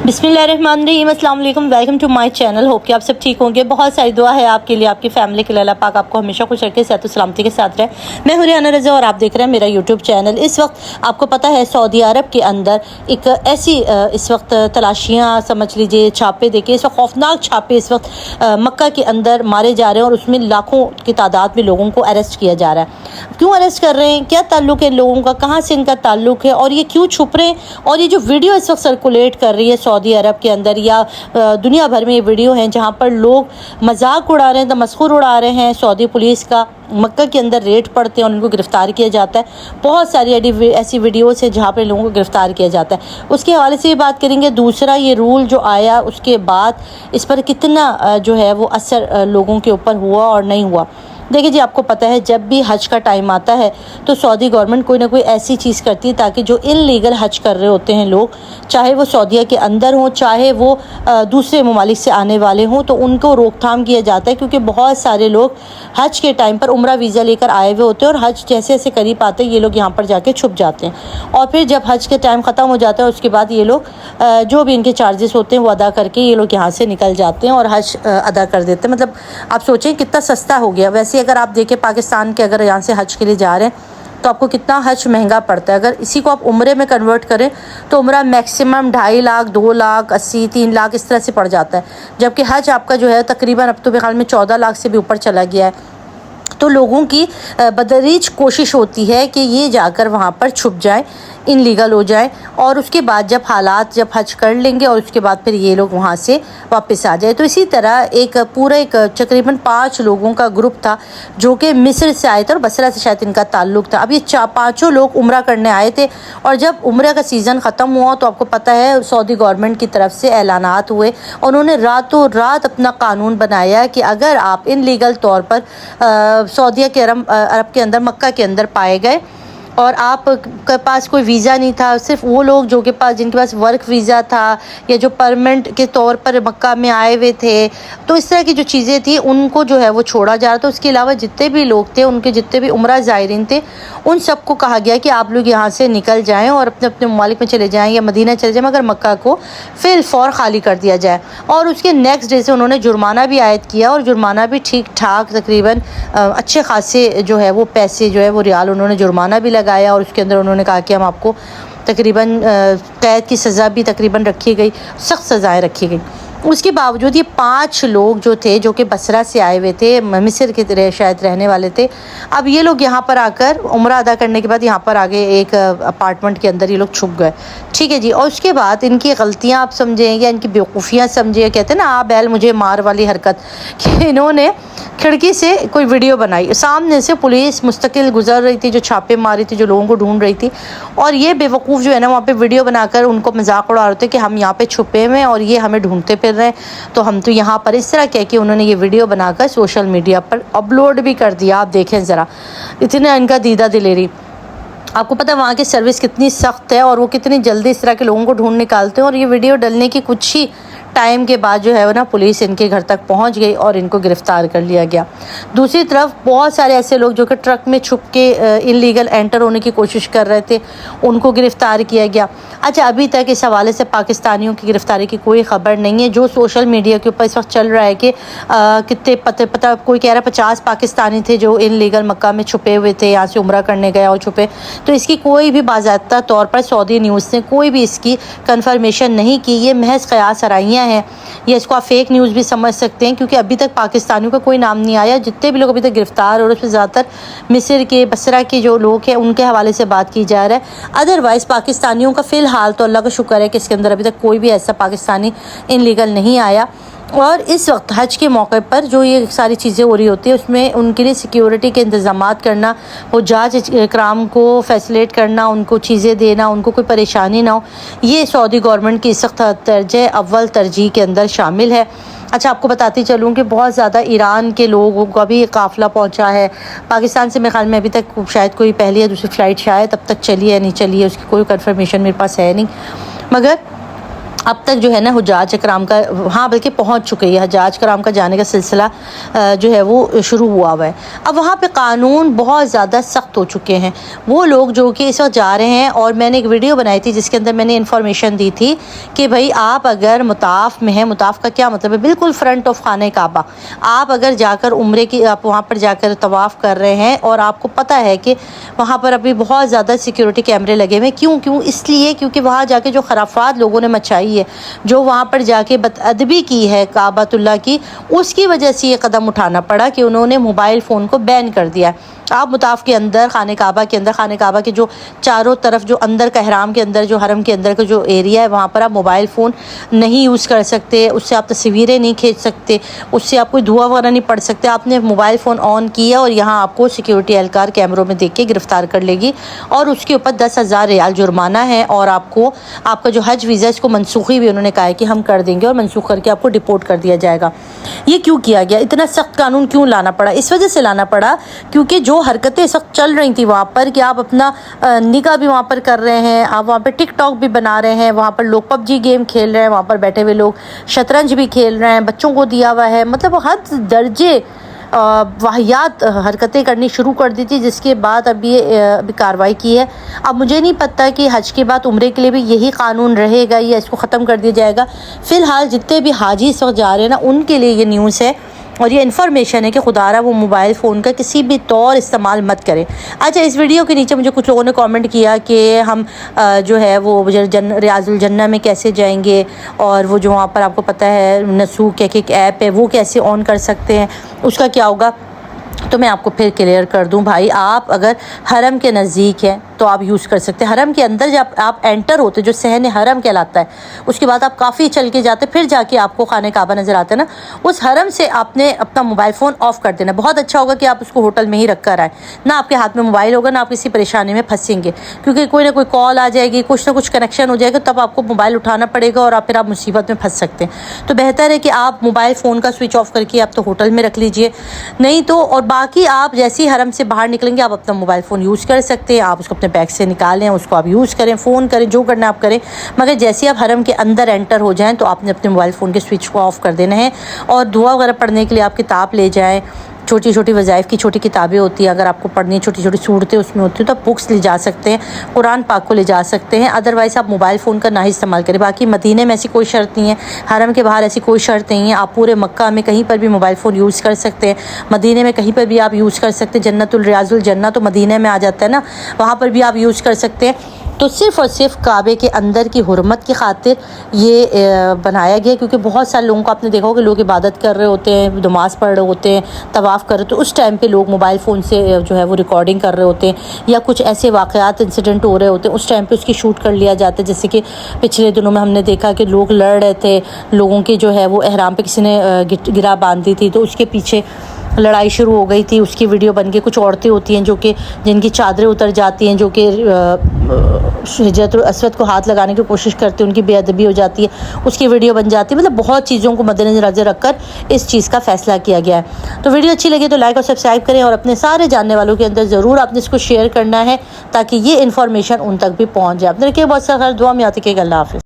बिस्मिल्लाहिर्रहमानिर्रहीम, अस्सलाम वालेकुम, welcome to my channel. Hope कि आप सब ठीक होंगे। बहुत सारी दुआ है आपके लिए, आपकी फैमिली के लिए। अल्लाह पाक आपको हमेशा खुश रखे, सेहत सलामती के साथ रहे। मैं हूं रियाना रज़ा और आप देख रहे हैं मेरा यूट्यूब चैनल। इस वक्त आपको पता है सऊदी अरब के अंदर एक ऐसी इस वक्त तलाशियाँ समझ लीजिए, छापे देखिए, इस वक्त खौफनाक छापे इस वक्त मक्का के अंदर मारे जा रहे हैं और उसमें लाखों की तादाद में लोगों को अरेस्ट किया जा रहा है। क्यों अरेस्ट कर रहे हैं, क्या ताल्लुक़ है लोगों का, कहाँ से इनका ताल्लुक़ है और ये क्यों छुप रहे हैं। और ये जो वीडियो इस वक्त सर्कुलेट कर रही है सऊदी अरब के अंदर या दुनिया भर में ये वीडियो हैं जहाँ पर लोग मजाक उड़ा रहे हैं, तमस्खुर उड़ा रहे हैं सऊदी पुलिस का। मक्का के अंदर रेड पड़ते हैं और उनको गिरफ़्तार किया जाता है। बहुत सारी ऐसी वीडियोस है जहाँ पर लोगों को गिरफ़्तार किया जाता है। उसके हवाले से ये बात करेंगे। दूसरा, ये रूल जो आया उसके बाद इस पर कितना जो है वो असर लोगों के ऊपर हुआ और नहीं हुआ। देखिए जी, आपको पता है जब भी हज का टाइम आता है तो सऊदी गवर्नमेंट कोई ना कोई ऐसी चीज़ करती है ताकि जो इनलीगल हज कर रहे होते हैं लोग, चाहे वो सऊदीया के अंदर हों चाहे वो दूसरे ममालिक से आने वाले हों, तो उनको रोकथाम किया जाता है। क्योंकि बहुत सारे लोग हज के टाइम पर उम्रा वीज़ा लेकर आए हुए होते हैं और हज जैसे जैसे करीब आते हैं ये लोग यहाँ पर जाके छुप जाते हैं। और फिर जब हज के टाइम ख़त्म हो जाता है उसके बाद ये लोग जो भी इनके चार्जेस होते हैं वो अदा करके ये लोग यहाँ से निकल जाते हैं और हज अदा कर देते हैं। मतलब आप सोचें कितना सस्ता हो गया। वैसे अगर आप देखें पाकिस्तान के, अगर यहाँ से हज के लिए जा रहे हैं तो आपको कितना हज महंगा पड़ता है। अगर इसी को आप उम्रे में कन्वर्ट करें तो उम्रा मैक्सिमम 2.5 लाख, 2 लाख 80, 3 लाख इस तरह से पड़ जाता है। जबकि हज आपका जो है तकरीबन अब तो मेरे ख्याल में 14 लाख से भी ऊपर चला गया है। तो लोगों की बदरीज कोशिश होती है कि ये जाकर वहाँ पर छुप जाएं, इनलीगल हो जाएं और उसके बाद जब हालात जब हज कर लेंगे और उसके बाद फिर ये लोग वहाँ से वापस आ जाए। तो इसी तरह एक तकरीबन 5 लोगों का ग्रुप था जो कि मिस्र से आए थे और बसरा से शायद इनका ताल्लुक़ था। अब ये 5 लोग उम्रा करने आए थे और जब उम्रा का सीज़न ख़त्म हुआ तो आपको पता है सऊदी गवर्नमेंट की तरफ से ऐलानात हुए। उन्होंने रातों रात अपना कानून बनाया कि अगर आप इनलीगल तौर पर सऊदीया के अरब के अंदर मक्का के अंदर पाए गए और आप के पास कोई वीज़ा नहीं था, सिर्फ वो लोग जो जिनके पास वर्क वीज़ा था या जो परमानेंट के तौर पर मक्का में आए हुए थे, तो इस तरह की जो चीज़ें थी उनको जो है वो छोड़ा जा रहा था। उसके अलावा जितने भी लोग थे, उनके जितने भी उम्रा ज़ायरीन थे, उन सबको कहा गया कि आप लोग यहाँ से निकल जाएँ और अपने अपने ममालिक में चले जाएँ या मदीना चले जाएँ, मगर मक्का को फिल फौर खाली कर दिया जाए। और उसके नेक्स्ट डे से उन्होंने जुर्माना भी आयद किया और जुर्माना भी ठीक ठाक तकरीबन अच्छे खासे जो है वो पैसे जो है वो रियाल उन्होंने जुर्माना भी लगाया। और उसके अंदर उन्होंने कहा कि हम आपको तकरीबन कैद की सज़ा भी तकरीबन रखी गई, सख्त सज़ाएँ रखी गई। उसके बावजूद ये 5 लोग जो थे जो कि बसरा से आए हुए थे, मिस्र के शायद रहने वाले थे, अब ये लोग यहाँ पर आकर उम्रा अदा करने के बाद यहाँ पर आगे एक अपार्टमेंट के अंदर ये लोग छुप गए। ठीक है जी। और उसके बाद इनकी गलतियाँ आप समझें या इनकी बेवकूफ़ियाँ समझें, कहते हैं ना आ बैल मुझे मार वाली हरकत, कि इन्होंने खिड़की से कोई वीडियो बनाई। सामने से पुलिस मुस्तकिल गुजर रही थी जो छापे मार रही थी, जो लोगों को ढूंढ रही थी, और ये बेवकूफ़ जो है ना वहाँ पे वीडियो बनाकर उनको मजाक उड़ा रहे थे कि हम यहाँ पे छुपे हुए हैं और ये हमें ढूंढते फिर रहे हैं, तो हम तो यहाँ पर इस तरह कह के उन्होंने ये वीडियो बनाकर सोशल मीडिया पर अपलोड भी कर दिया। आप देखें ज़रा, इतना इनका दीदा दिलेरी। आपको पता है वहाँ की सर्विस कितनी सख्त है और वो कितनी जल्दी इस तरह के लोगों को ढूंढ निकालते हैं। और ये वीडियो डलने की कुछ ही टाइम के बाद जो है वो ना पुलिस इनके घर तक पहुंच गई और इनको गिरफ़्तार कर लिया गया। दूसरी तरफ बहुत सारे ऐसे लोग जो कि ट्रक में छुप के इलीगल एंटर होने की कोशिश कर रहे थे, उनको गिरफ़्तार किया गया। अच्छा, अभी तक इस हवाले से पाकिस्तानियों की गिरफ़्तारी की कोई ख़बर नहीं है। जो सोशल मीडिया के ऊपर इस वक्त चल रहा है कि कितने पता कोई कह रहा है 50 पाकिस्तानी थे जो इलीगल मक्का में छुपे हुए थे, यहाँ से उम्रा करने गए और छुपे। तो इसकी कोई भी बाज़ाब्ता तौर पर सऊदी न्यूज़ ने कोई भी इसकी कन्फर्मेशन नहीं की। ये महज क़यास आराइयाँ हैं, या इसको आप फेक न्यूज़ भी समझ सकते हैं, क्योंकि अभी तक पाकिस्तानियों का कोई नाम नहीं आया। जितने भी लोग अभी तक गिरफ़्तार और उसमें ज़्यादातर मिस्र के, बसरा के जो लोग हैं उनके हवाले से बात की जा रहा है। अदरवाइज़ पाकिस्तानियों का फ़िलहाल तो अल्लाह का शुक्र है कि इसके अंदर अभी तक कोई भी ऐसा पाकिस्तानी इनलीगल नहीं आया। और इस वक्त हज के मौके पर जो ये सारी चीज़ें हो रही होती है उसमें उनके लिए सिक्योरिटी के इंतज़ामात करना, वो जांच कराम को फैसिलेट करना, उनको चीज़ें देना, उनको कोई परेशानी ना हो, ये सऊदी गवर्नमेंट की सख्त अव्वल तरजीह के अंदर शामिल है। अच्छा, आपको बताती चलूँ कि बहुत ज़्यादा ईरान के लोगों का भी काफ़िला पहुँचा है पाकिस्तान से। मेरे ख्याल में अभी तक शायद कोई पहली या दूसरी फ़्लाइट शायद अब तक चली है नहीं चली है, उसकी कोई कन्फर्मेशन मेरे पास है नहीं, मगर اب تک جو ہے نا حجاج اکرام کا وہاں بلکہ پہنچ چکے ہیں، حجاج اکرام کا جانے کا سلسلہ جو ہے وہ شروع ہوا ہے۔ اب وہاں پہ قانون بہت زیادہ سخت ہو چکے ہیں۔ وہ لوگ جو کہ اس وقت جا رہے ہیں، اور میں نے ایک ویڈیو بنائی تھی جس کے اندر میں نے انفارمیشن دی تھی کہ بھائی آپ اگر مطاف میں ہیں، مطاف کا کیا مطلب ہے، بالکل فرنٹ آف خانہ کعبہ، آپ اگر جا کر عمرے کی آپ وہاں پر جا کر طواف کر رہے ہیں اور آپ کو پتہ ہے کہ وہاں پر ابھی بہت زیادہ سیکیورٹی کیمرے لگے ہوئے ہیں، کیوں اس لیے کیونکہ وہاں جا کے جو خرافات لوگوں نے مچائی ہے، جو وہاں پر جا کے بد ادبی کی ہے کعبۃ اللہ کی، اس کی وجہ سے یہ قدم اٹھانا پڑا کہ انہوں نے موبائل فون کو بین کر دیا ہے۔ آپ مطاف کے اندر، خانہ کعبہ کے اندر، خانہ کعبہ کے جو چاروں طرف جو اندر کا احرام کے اندر جو حرم کے اندر کا جو ایریا ہے، وہاں پر آپ موبائل فون نہیں یوز کر سکتے، اس سے آپ تصویریں نہیں کھینچ سکتے، اس سے آپ کوئی دعا وغیرہ نہیں پڑھ سکتے۔ آپ نے موبائل فون آن کیا اور یہاں آپ کو سیکیورٹی اہلکار کیمروں میں دیکھ کے گرفتار کر لے گی، اور اس کے اوپر 10,000 ریال جرمانہ ہے، اور آپ کا جو حج ویزا اس کو منسوخی بھی انہوں نے کہا ہے کہ ہم کر دیں گے، اور منسوخ کر کے آپ کو ڈپورٹ کر دیا جائے گا۔ یہ کیوں کیا گیا؟ اتنا سخت قانون کیوں لانا پڑا؟ اس وجہ سے لانا پڑا کیونکہ جو حرکتیں اس وقت چل رہی تھیں وہاں پر کہ آپ اپنا نکاح بھی وہاں پر کر رہے ہیں، آپ وہاں پہ ٹک ٹاک بھی بنا رہے ہیں، وہاں پر لوگ پب جی گیم کھیل رہے ہیں، وہاں پر بیٹھے ہوئے لوگ شطرنج بھی کھیل رہے ہیں، بچوں کو دیا ہوا ہے، مطلب حد درجے واہیات حرکتیں کرنی شروع کر دی تھی، جس کے بعد اب یہ کارروائی کی ہے۔ اب مجھے نہیں پتہ کہ حج کے بعد عمرے کے لیے بھی یہی قانون رہے گا یا اس کو ختم کر دیا جائے گا۔ فی الحال جتنے بھی حاجی اس وقت جا رہے ہیں نا، ان کے لیے یہ نیوز ہے اور یہ انفارمیشن ہے کہ خدا را وہ موبائل فون کا کسی بھی طور استعمال مت کریں۔ اچھا، اس ویڈیو کے نیچے مجھے کچھ لوگوں نے کامنٹ کیا کہ ہم جو ہے وہ ریاض الجنہ میں کیسے جائیں گے، اور وہ جو وہاں پر آپ کو پتہ ہے نسوک ایک ایپ ہے وہ کیسے آن کر سکتے ہیں، اس کا کیا ہوگا؟ تو میں آپ کو پھر کلیئر کر دوں، بھائی آپ اگر حرم کے نزدیک ہیں تو آپ یوز کر سکتے ہیں۔ حرم کے اندر جب آپ انٹر ہوتے، جو صحن حرم کہلاتا ہے، اس کے بعد آپ کافی چل کے جاتے، پھر جا کے آپ کو خانہ کعبہ نظر آتا ہے نا، اس حرم سے آپ نے اپنا موبائل فون آف کر دینا۔ بہت اچھا ہوگا کہ آپ اس کو ہوٹل میں ہی رکھ کر آئیں، نہ آپ کے ہاتھ میں موبائل ہوگا، نہ آپ کسی پریشانی میں پھنسیں گے، کیونکہ کوئی نہ کوئی کال آ جائے گی، کچھ نہ کچھ کنیکشن ہو جائے گا، تب آپ کو موبائل اٹھانا پڑے گا اور پھر آپ مصیبت میں پھنس سکتے ہیں۔ تو بہتر ہے کہ آپ موبائل فون کا سوئچ آف کر کے آپ تو ہوٹل میں رکھ لیجئے، نہیں تو اور باقی آپ جیسے ہی حرم سے باہر نکلیں گے آپ اپنا موبائل فون یوز کر سکتے ہیں، آپ اس کو اپنے بیگ سے نکالیں، اس کو آپ یوز کریں، فون کریں، جو کرنا آپ کریں، مگر جیسے آپ حرم کے اندر انٹر ہو جائیں تو آپ نے اپنے موبائل فون کے سوئچ کو آف کر دینا ہے، اور دعا وغیرہ پڑھنے کے لیے آپ کتاب لے جائیں، چھوٹی چھوٹی وظائف کی چھوٹی کتابیں ہوتی ہیں، اگر آپ کو پڑھنی چھوٹی چھوٹی صورتیں اس میں ہوتی ہیں تو آپ بکس لے جا سکتے ہیں، قرآن پاک کو لے جا سکتے ہیں، ادروائز آپ موبائل فون کا نہ ہی استعمال کریں۔ باقی مدینے میں ایسی کوئی شرط نہیں ہے، حرم کے باہر ایسی کوئی شرط نہیں ہے، آپ پورے مکہ میں کہیں پر بھی موبائل فون یوز کر سکتے ہیں، مدینے میں کہیں پر بھی آپ یوز کر سکتے ہیں، جنت الریاض الجنہ تو مدینے میں آ جاتا ہے نا، وہاں پر بھی آپ یوز کر سکتے ہیں۔ تو صرف اور صرف کعبے کے اندر کی حرمت کی خاطر یہ بنایا گیا، کیونکہ بہت سارے لوگوں کو آپ نے دیکھا ہوگا کہ لوگ عبادت کر رہے ہوتے ہیں، نماز پڑھ رہے ہوتے ہیں، طواف کر رہے، تو اس ٹائم پہ لوگ موبائل فون سے جو ہے وہ ریکارڈنگ کر رہے ہوتے ہیں، یا کچھ ایسے واقعات انسیڈنٹ ہو رہے ہوتے ہیں، اس ٹائم پہ اس کی شوٹ کر لیا جاتا ہے۔ جیسے کہ پچھلے دنوں میں ہم نے دیکھا کہ لوگ لڑ رہے تھے، لوگوں کے جو ہے وہ احرام پہ کسی نے گرا باندھی تھی، تو اس کے پیچھے لڑائی شروع ہو گئی تھی، اس کی ویڈیو بن کے کچھ عورتیں ہوتی ہیں جو کہ جن کی چادریں اتر جاتی ہیں، جو کہ حجرۃ الاسود کو ہاتھ لگانے کی کوشش کرتے ہیں، ان کی بے ادبی ہو جاتی ہے، اس کی ویڈیو بن جاتی ہے۔ مطلب بہت چیزوں کو مد نظر رکھ کر اس چیز کا فیصلہ کیا گیا ہے۔ تو ویڈیو اچھی لگے تو لائک اور سبسکرائب کریں، اور اپنے سارے جاننے والوں کے اندر ضرور آپ نے اس کو شیئر کرنا ہے تاکہ یہ انفارمیشن ان تک بھی پہنچ جائے۔ آپ نے رکھیے بہت سا خیال، دعا میں یاد رکھیے گا۔ اللہ حافظ۔